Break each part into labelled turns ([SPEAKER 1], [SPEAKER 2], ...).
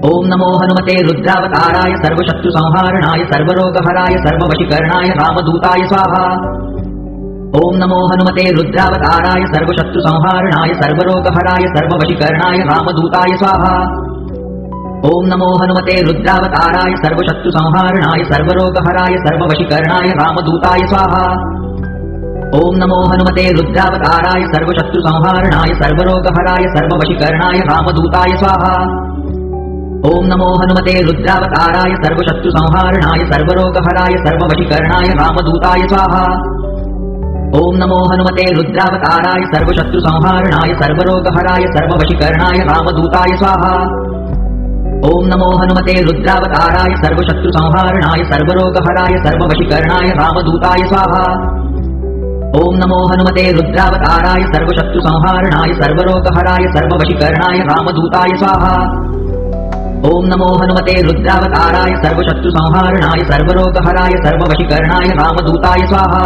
[SPEAKER 1] ओम नमो हनुमते रुद्रावताराय सर्वशत्रु संहारणाय सर्वरोगहराय सर्ववशीकरणाय रामदूताय स्वाहा। ओम नमो हनुमते रुद्रावताराय सर्वशत्रु संहारणाय सर्वरोगहराय सर्ववशीकरणाय रामदूताय स्वाहा। ओम नमो हनुमते रुद्रावताराय सर्वशत्रु संहारणाय सर्वरोगहराय सर्ववशीकरणाय रामदूताय स्वाहा। ओम नमो हनुमते रुद्रावताराय सर्वशत्रु संहारणाय सर्वरोगहराय सर्ववशीकरणाय रामदूताय स्वाहा। ओम नमो हनुमते रुद्रावताराय सर्वशत्रु संहारणाय सर्वरोगहराय सर्ववशीकरणाय रामदूताय स्वाहा। ओम नमो हनुमते रुद्रावताराय सर्वशत्रु संहारणाय सर्वरोगहराय सर्ववशीकरणाय रामदूताय स्वाहा। ओम नमो हनुमते रुद्रावताराय सर्वशत्रु संहारणाय सर्वरोगहराय सर्ववशीकरणाय रामदूताय स्वाहा। ओम नमो हनुमते रुद्रावताराय सर्वशत्रु संहारणाय सर्वरोगहराय सर्ववशीकरणाय रामदूताय स्वाहा। ओम नमो हनुमते रुद्रावताराय सर्वशत्रु संहारणाय सर्वरोगहराय सर्ववशीकरणाय रामदूताय स्वाहा।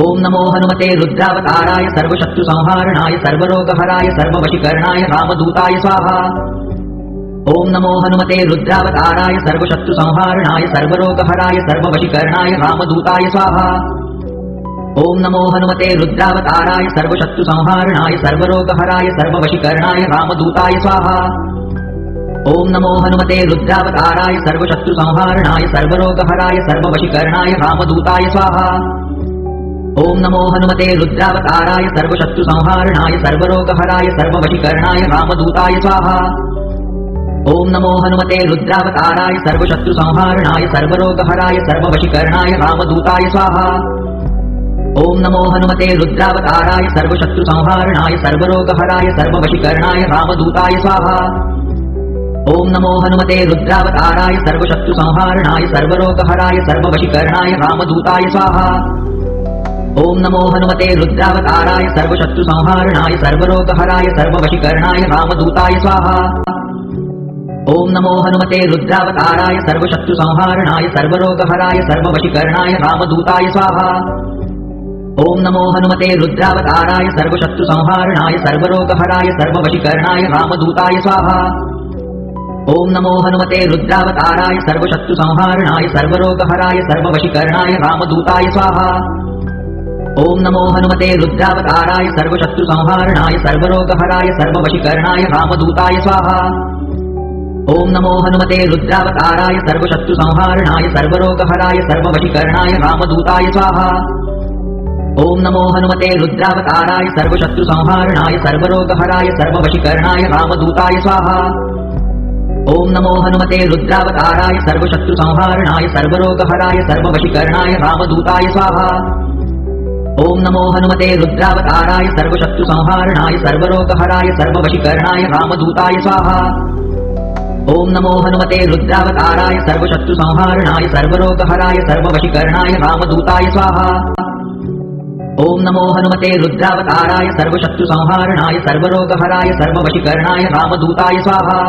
[SPEAKER 1] ओम नमो हनुमते रुद्रावताराय सर्वशत्रु संहारणाय सर्वरोगहराय सर्ववशीकरणाय रामदूताय स्वाहा। ओम नमो हनुमते रुद्रावताराय सर्वशत्रु संहारणाय सर्वरोगहराय सर्ववशीकरणाय रामदूताय स्वाहा। ओम नमो हनुमते रुद्रावताराय सर्वशत्रु संहारणाय सर्वरोगहराय सर्ववशीकरणाय रामदूताय स्वाहा। ओम नमो हनुमते रुद्रावताराय सर्वशत्रु संहारणाय सर्वरोगहराय सर्ववशीकरणाय रामदूताय स्वाहा। ओम नमो हनुमते रुद्रावताराय सर्वशत्रु संहारणाय सर्वरोगहराय सर्ववशीकरणाय रामदूताय स्वाहा। ओम नमो हनुमते रुद्रावताराय सर्वशत्रु संहारणाय सर्वरोगहराय सर्ववशीकरणाय रामदूताय स्वाहा। ओम नमो हनुमते रुद्रावताराय सर्वशत्रु संहारणाय सर्वरोगहराय सर्ववशीकरणाय रामदूताय स्वाहा। ओम नमो हनुमते रुद्रावताराय सर्वशत्रु संहारणाय सर्वरोगहराय सर्ववशीकरणाय रामदूताय स्वाहा। ओम नमो हनुमते रुद्रावताराय सर्वशत्रु संहारणाय सर्वरोगहराय सर्ववशीकरणाय रामदूताय स्वाहा। ओम नमो हनुमते रुद्रावताराय सर्वशत्रु संहारणाय सर्वरोगहराय सर्ववशीकरणाय रामदूताय स्वाहा। ओम नमो हनुमते रुद्रावताराय सर्वशत्रु संहारणाय सर्वरोगहराय सर्ववशीकरणाय रामदूताय स्वाहा। ओम नमो हनुमते रुद्रावताराय सर्वशत्रु संहारणाय सर्वरोगहराय सर्ववशीकरणाय रामदूताय स्वाहा। ओम नमो हनुमते रुद्रावताराय सर्वशत्रु संहारणाय सर्वरोगहराय सर्ववशीकरणाय रामदूताय स्वाहा। ओम नमो हनुमते रुद्रावताराय सर्वशत्रु संहारणाय सर्वरोगहराय सर्ववशीकरणाय रामदूताय स्वाहा। ओम नमो हनुमते रुद्रावताराय सर्वशत्रु संहारणाय सर्वरोगहराय सर्ववशीकरणाय रामदूताय स्वाहा। ओम नमो हनुमते रुद्रावताराय सर्वशत्रु संहारणाय सर्वरोगहराय सर्ववशीकरणाय रामदूताय स्वाहा। ओम नमो हनुमते रुद्रावताराय सर्वशत्रु संहारणाय सर्वरोगहराय सर्ववशीकरणाय रामदूताय स्वाहा। ओम नमो हनुमते रुद्रावताराय सर्वशत्रु संहारणाय सर्वरोगहराय सर्ववशीकरणाय रामदूताय स्वाहा। ओम नमो हनुमते रुद्रावताराय सर्वशत्रु संहारणाय सर्वरोगहराय सर्ववशीकरणाय रामदूताय स्वाहा। ओम नमो हनुमते रुद्रावताराय सर्वशत्रु संहारणाय सर्वरोगहराय सर्ववशीकरणाय रामदूताय स्वाहा।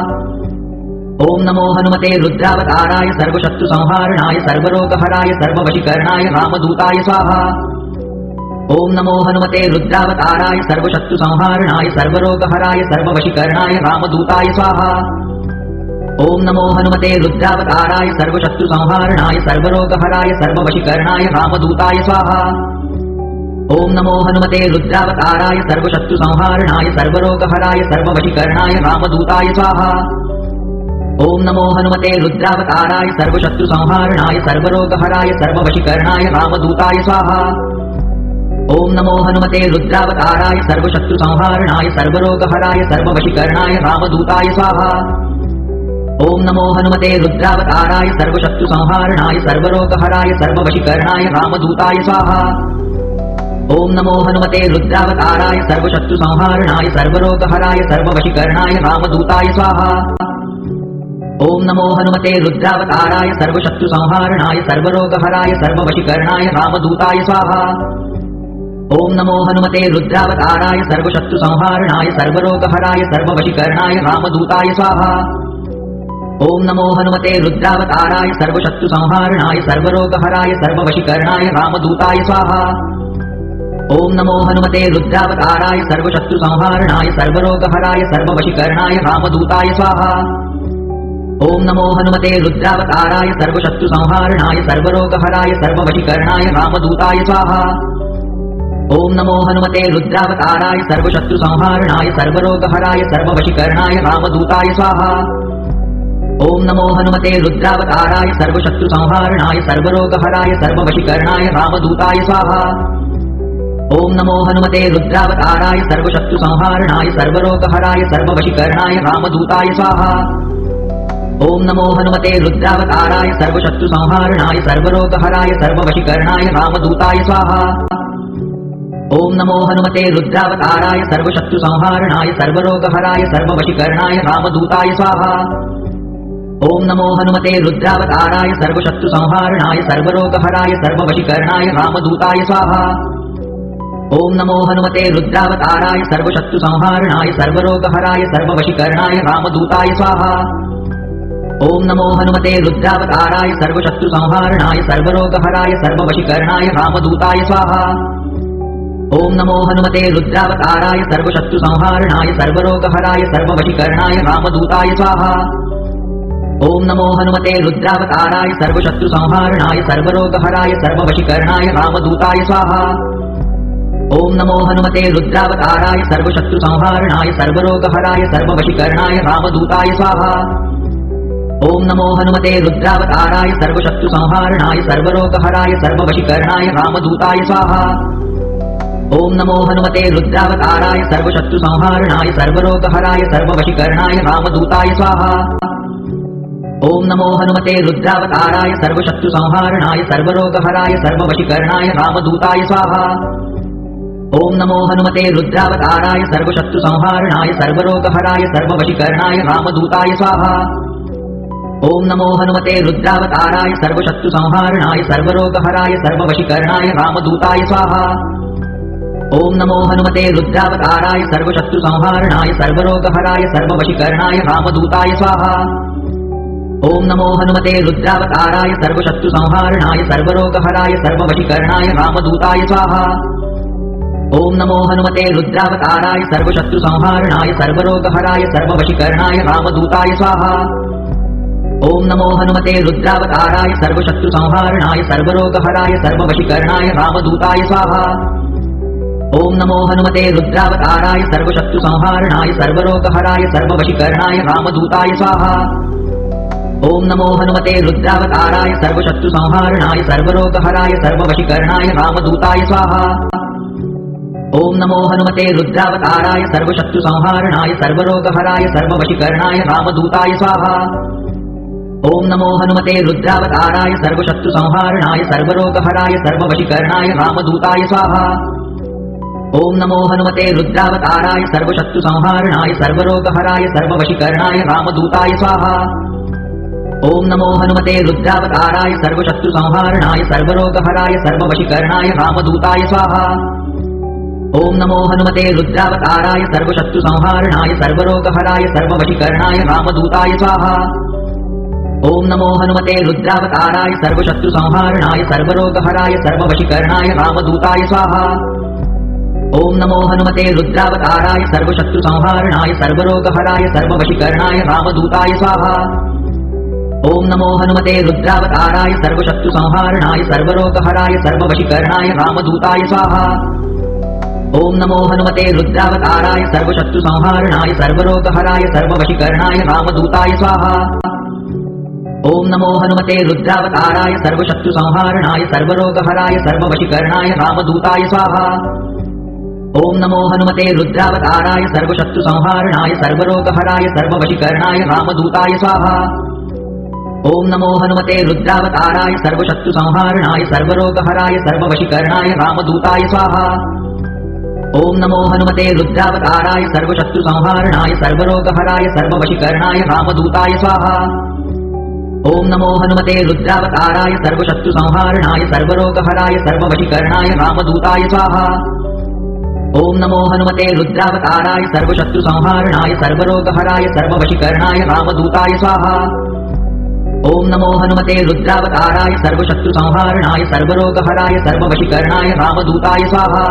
[SPEAKER 1] ओम नमो हनुमते रुद्रावताराय सर्वशत्रु संहारणाय सर्वरोगहराय सर्ववशीकरणाय रामदूताय स्वाहा। ओम नमो हनुमते रुद्रावताराय सर्वशत्रु संहारणाय सर्वरोगहराय सर्ववशीकरणाय रामदूताय स्वाहा। ओम नमो हनुमते रुद्रावताराय सर्वशत्रु संहारणाय सर्वरोगहराय सर्ववशीकरणाय रामदूताय स्वाहा। ओम नमो हनुमते रुद्रावताराय सर्वशत्रु संहारणाय सर्वरोगहराय सर्ववशीकरणाय रामदूताय स्वाहा। ओम नमो हनुमते रुद्रावताराय सर्वशत्रु संहारणाय सर्वरोगहराय सर्ववशीकरणाय रामदूताय स्वाहा। ओम नमो हनुमते रुद्रावताराय सर्वशत्रु संहारणाय सर्वरोगहराय सर्ववशीकरणाय रामदूताय स्वाहा। ओम नमो हनुमते रुद्रावताराय सर्वशत्रु संहारणाय सर्वरोगहराय सर्ववशीकरणाय रामदूताय स्वाहा। ओम नमो हनुमते रुद्रावताराय सर्वशत्रु संहारणाय सर्वरोगहराय सर्ववशीकरणाय रामदूताय स्वाहा। ओम नमो हनुमते रुद्रावताराय सर्वशत्रु संहारणाय सर्वरोगहराय सर्ववशीकरणाय रामदूताय स्वाहा। ओम नमो हनुमते रुद्रावताराय सर्वशत्रु संहारणाय सर्वरोगहराय सर्ववशीकरणाय रामदूताय स्वाहा। ओम नमो हनुमते रुद्रावताराय सर्वशत्रु संहारणाय सर्वरोगहराय सर्ववशीकरणाय रामदूताय स्वाहा। ओम नमो हनुमते रुद्रावताराय सर्वशत्रु संहारणाय सर्वरोगहराय सर्ववशीकरणाय रामदूताय स्वाहा। ओम नमो हनुमते रुद्रावताराय सर्वशत्रु संहारणाय सर्वरोगहराय सर्ववशीकरणाय रामदूताय स्वाहा। ओम नमो हनुमते रुद्रावताराय सर्वशत्रु संहारणाय सर्वरोगहराय सर्ववशीकरणाय रामदूताय स्वाहा। ओम नमो हनुमते रुद्रावताराय सर्वशत्रु संहारणाय सर्वरोगहराय सर्ववशीकरणाय रामदूताय स्वाहा। ओम नमो हनुमते रुद्रावताराय सर्वशत्रु संहारणाय सर्वरोगहराय सर्ववशीकरणाय रामदूताय स्वाहा। ओम नमो हनुमते रुद्रावताराय सर्वशत्रु संहारणाय सर्वरोगहराय सर्ववशीकरणाय रामदूताय स्वाहा। ओम नमो हनुमते रुद्रावताराय सर्वशत्रु संहारणाय सर्वरोगहराय सर्ववशीकरणाय रामदूताय स्वाहा। ओम नमो हनुमते रुद्रावताराय सर्वशत्रु संहारणाय सर्वरोगहराय सर्ववशीकरणाय रामदूताय स्वाहा। ओम नमो हनुमते रुद्रावताराय सर्वशत्रु संहारणाय सर्वरोगहराय सर्ववशीकरणाय रामदूताय स्वाहा। ओम नमो हनुमते रुद्रावताराय सर्वशत्रु संहारणाय सर्वरोगहराय सर्ववशीकरणाय रामदूताय स्वाहा। ओम नमो हनुमते रुद्रावताराय सर्वशत्रु संहारणाय सर्वरोगहराय सर्ववशीकरणाय रामदूताय स्वाहा। ओम नमो हनुमते रुद्रावताराय सर्वशत्रु संहारणाय सर्वरोगहराय सर्ववशीकरणाय रामदूताय स्वाहा। ओम नमो हनुमते रुद्रावताराय सर्वशत्रु संहारणाय सर्वरोगहराय सर्ववशीकरणाय रामदूताय स्वाहा। ओम नमो हनुमते रुद्रावताराय सर्वशत्रु संहारणाय सर्वरोगहराय सर्ववशीकरणाय रामदूताय स्वाहा। ओम नमो हनुमते रुद्रावताराय सर्वशत्रु संहारणाय सर्वरोगहराय सर्ववशीकरणाय रामदूताय स्वाहा। ओम नमो हनुमते रुद्रावताराय सर्वशत्रु संहारणाय सर्वरोगहराय सर्ववशीकरणाय रामदूताय स्वाहा। ओम नमो हनुमते रुद्रावताराय सर्वशत्रु संहारणाय सर्वरोगहराय सर्ववशीकरणाय रामदूताय स्वाहा। ओम नमो हनुमते रुद्रावताराय सर्वशत्रु संहारणाय सर्वरोगहराय सर्ववशीकरणाय रामदूताय स्वाहा। ओम नमो हनुमते रुद्रावताराय सर्वशत्रु संहारणाय सर्वरोगहराय सर्ववशीकरणाय रामदूताय स्वाहा। ओम नमो हनुमते रुद्रावताराय सर्वशत्रु संहारणाय सर्वरोगहराय सर्ववशीकरणाय रामदूताय स्वाहा। ओम नमो हनुमते रुद्रावताराय सर्वशत्रु संहारणाय सर्वरोगहराय सर्ववशीकरणाय रामदूताय स्वाहा। ओम नमो हनुमते रुद्रावताराय सर्वशत्रु संहारणाय सर्वरोगहराय सर्ववशीकरणाय रामदूताय स्वाहा। ओम नमो हनुमते रुद्रावताराय सर्वशत्रु संहारणाय सर्वरोगहराय सर्ववशीकरणाय रामदूताय स्वाहा। ओम नमो हनुमते रुद्रावताराय सर्वशत्रु संहारणाय सर्वरोगहराय सर्ववशीकरणाय रामदूताय स्वाहा। ओम नमो हनुमते रुद्रावताराय सर्वशत्रु संहारणाय सर्वरोगहराय सर्ववशीकरणाय रामदूताय स्वाहा। ओम नमो हनुमते रुद्रावताराय सर्वशत्रु संहारणाय सर्वरोगहराय सर्ववशीकरणाय रामदूताय स्वाहा। ओम नमो हनुमते रुद्रावताराय सर्वशत्रु संहारणाय सर्वरोगहराय सर्ववशीकरणाय रामदूताय स्वाहा। ओम नमो हनुमते रुद्रावताराय सर्वशत्रु संहारणाय सर्वरोगहराय सर्ववशीकरणाय रामदूताय स्वाहा। ओम नमो हनुमते रुद्रावताराय सर्वशत्रु संहारणाय सर्वरोगहराय सर्ववशीकरणाय रामदूताय स्वाहा। ओम नमो हनुमते रुद्रावताराय सर्वशत्रु संहारणाय सर्वरोगहराय सर्ववशीकरणाय रामदूताय स्वाहा। ओम नमो हनुमते रुद्रावताराय सर्वशत्रु संहारणाय सर्वरोगहराय सर्ववशीकरणाय रामदूताय स्वाहा। ओम नमो हनुमते रुद्रावताराय सर्वशत्रु संहारणाय सर्वरोगहराय सर्ववशीकरणाय रामदूताय स्वाहा। ओम नमो हनुमते रुद्रावताराय सर्वशत्रु संहारणाय सर्वरोगहराय सर्ववशीकरणाय रामदूताय स्वाहा। ओम नमो हनुमते रुद्रावताराय सर्वशत्रु संहारणाय सर्वरोगहराय सर्ववशीकरणाय रामदूताय स्वाहा। ओम नमो हनुमते रुद्रावताराय सर्वशत्रु संहारणाय सर्वरोगहराय सर्ववशीकरणाय रामदूताय स्वाहा। ओम नमो हनुमते रुद्रावताराय सर्वशत्रु संहारणाय सर्वरोगहराय सर्ववशीकरणाय रामदूताय स्वाहा। ओम नमो हनुमते रुद्रावताराय सर्वशत्रु संहारणाय सर्वरोगहराय सर्ववशीकरणाय रामदूताय स्वाहा। ओम नमो हनुमते रुद्रावताराय सर्वशत्रु संहारणाय सर्वरोगहराय सर्ववशीकरणाय रामदूताय स्वाहा। ओम नमो हनुमते रुद्रावताराय सर्वशत्रु संहारणाय सर्वरोगहराय सर्ववशीकरणाय रामदूताय स्वाहा।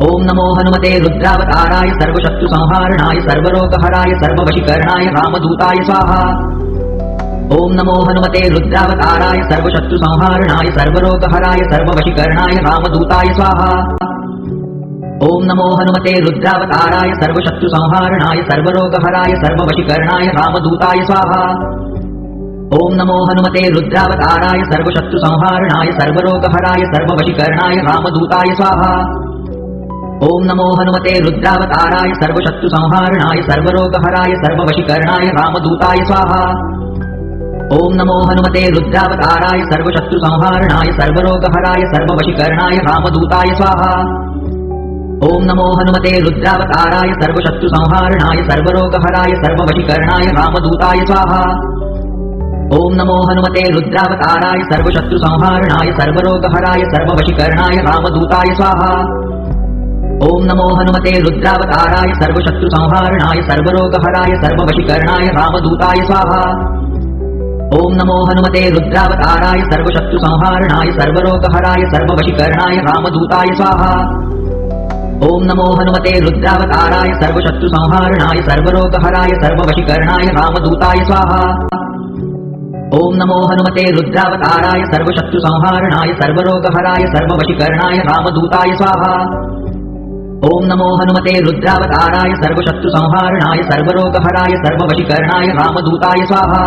[SPEAKER 1] ॐ नमो हनुमते रुद्रावताराय सर्वशत्रुसंहारणाय सर्वरोगहराय सर्ववशीकरणाय रामदूताय स्वाहा। ॐ नमो हनुमते रुद्रावताराय सर्वशत्रुसंहारणाय सर्वरोगहराय सर्ववशीकरणाय रामदूताय स्वाहा। ॐ नमो हनुमते रुद्रावताराय सर्वशत्रुसंहारणाय सर्वरोगहराय सर्ववशीकरणाय रामदूताय स्वाहा। ॐ नमो हनुमते रुद्रावताराय सर्वशत्रुसंहारणाय सर्वरोगहराय सर्ववशीकरणाय रामदूताय स्वाहा। ॐ नमो हनुमते रुद्रावताराय सर्वशत्रुसंहारणाय सर्वरोगहराय सर्ववशीकरणाय रामदूताय स्वाहा। ॐ नमो हनुमते रुद्रावताराय सर्वशत्रुसंहारणाय सर्वरोगहराय सर्ववशीकरणाय रामदूताय स्वाहा। ॐ नमो हनुमते रुद्रावताराय सर्वशत्रुसंहारणाय सर्वरोगहराय सर्ववशीकरणाय रामदूताय स्वाहा। ॐ नमो हनुमते रुद्रावताराय सर्वशत्रुसंहारणाय सर्वरोगहराय सर्ववशीकरणाय रामदूताय स्वाहा। ॐ नमो हनुमते रुद्रावताराय सर्वशत्रुसंहारणाय सर्वरोगहराय सर्ववशीकरणाय रामदूताय स्वाहा। ॐ नमो हनुमते रुद्रावताराय सर्वशत्रुसंहारणाय सर्वरोगहराय सर्ववशीकरणाय रामदूताय स्वाहा। ॐ नमो हनुमते रुद्रावताराय सर्वशत्रुसंहारणाय सर्वरोगहराय सर्ववशीकरणाय रामदूताय स्वाहा। ॐ नमो हनुमते रुद्रावताराय सर्वशत्रुसंहारणाय सर्वरोगहराय सर्ववशीकरणाय रामदूताय स्वाहा। ॐ नमो हनुमते रुद्रावताराय सर्वशत्रुसंहारणाय सर्वरोगहराय सर्ववशीकरणाय रामदूताय स्वाहा।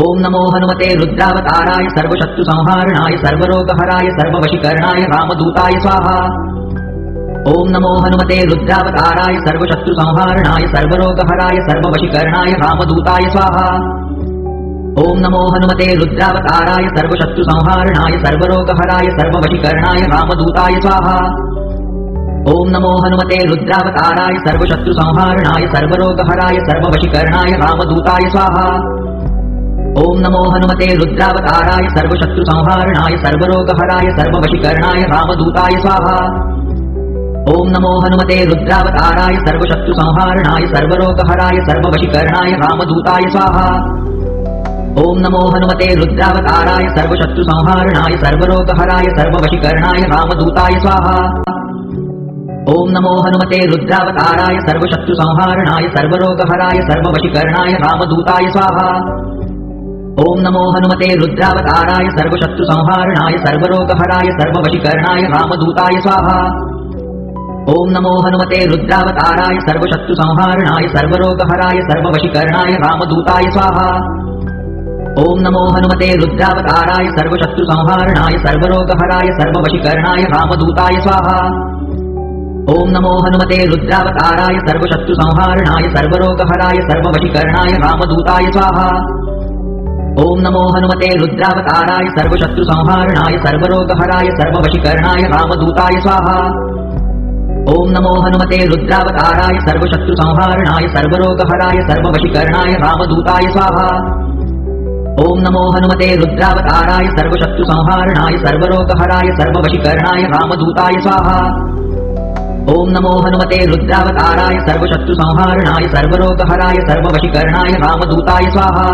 [SPEAKER 1] ॐ नमो हनुमते रुद्रावताराय सर्वशत्रुसंहारणाय सर्वरोगहराय सर्ववशीकरणाय रामदूताय स्वाहा। ॐ नमो हनुमते रुद्रावताराय सर्वशत्रुसंहारणाय सर्वरोगहराय सर्ववशीकरणाय रामदूताय स्वाहा। ॐ नमो हनुमते रुद्रावताराय सर्वशत्रुसंहारणाय सर्वरोगहराय सर्ववशीकरणाय रामदूताय स्वाहा। ॐ नमो हनुमते रुद्रावताराय सर्वशत्रुसंहारणाय सर्वरोगहराय सर्ववशीकरणाय रामदूताय स्वाहा। ॐ नमो हनुमते रुद्रावताराय सर्वशत्रुसंहारणाय सर्वरोगहराय सर्ववशीकरणाय रामदूताय स्वाहा। ॐ नमो हनुमते रुद्रावताराय सर्वशत्रुसंहारणाय सर्वरोगहराय सर्ववशीकरणाय रामदूताय स्वाहा। ॐ नमो हनुमते रुद्रावताराय सर्वशत्रुसंहारणाय सर्वरोगहराय सर्ववशीकरणाय रामदूताय स्वाहा। ॐ नमो हनुमते रुद्रावताराय सर्वशत्रुसंहारणाय सर्वरोगहराय सर्ववशीकरणाय रामदूताय स्वाहा। ॐ नमो हनुमते रुद्रावताराय सर्वशत्रुसंहारणाय सर्वरोगहराय सर्ववशीकरणाय रामदूताय स्वाहा। ॐ नमो हनुमते रुद्रावताराय सर्वशत्रुसंहारणाय सर्वरोगहराय सर्ववशीकरणाय रामदूताय स्वाहा। ॐ नमो हनुमते रुद्रावताराय सर्वशत्रुसंहारणाय सर्वरोगहराय सर्ववशीकरणाय रामदूताय स्वाहा। ॐ नमो हनुमते रुद्रावताराय सर्वशत्रुसंहारणाय सर्वरोगहराय सर्ववशीकरणाय रामदूताय स्वाहा। ॐ नमो हनुमते रुद्रावताराय सर्वशत्रुसंहारणाय सर्वरोगहराय सर्ववशीकरणाय रामदूताय स्वाहा। ॐ नमो हनुमते रुद्रावताराय सर्वशत्रुसंहारणाय सर्वरोगहराय सर्ववशीकरणाय रामदूताय स्वाहा। ॐ नमो हनुमते रुद्रावताराय सर्वशत्रुसंहारणाय सर्वरोगहराय सर्ववशीकरणाय रामदूताय स्वाहा। ॐ नमो हनुमते रुद्रावताराय सर्वशत्रुसंहारणाय सर्वरोगहराय सर्ववशीकरणाय रामदूताय स्वाहा।